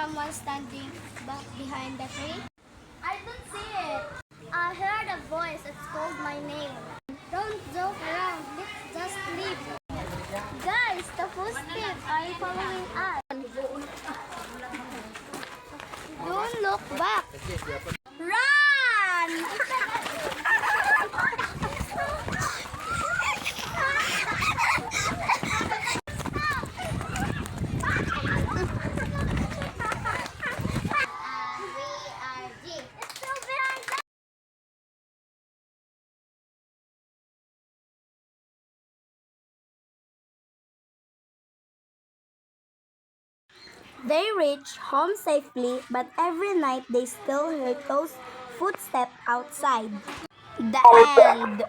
someone standing behind the tree? I don't see it. I heard a voice that called my name. Don't joke around. Let's just leave. Guys, the footsteps are following us. Don't look back. Run! They reached home safely, but every night they still heard those footsteps outside. The end.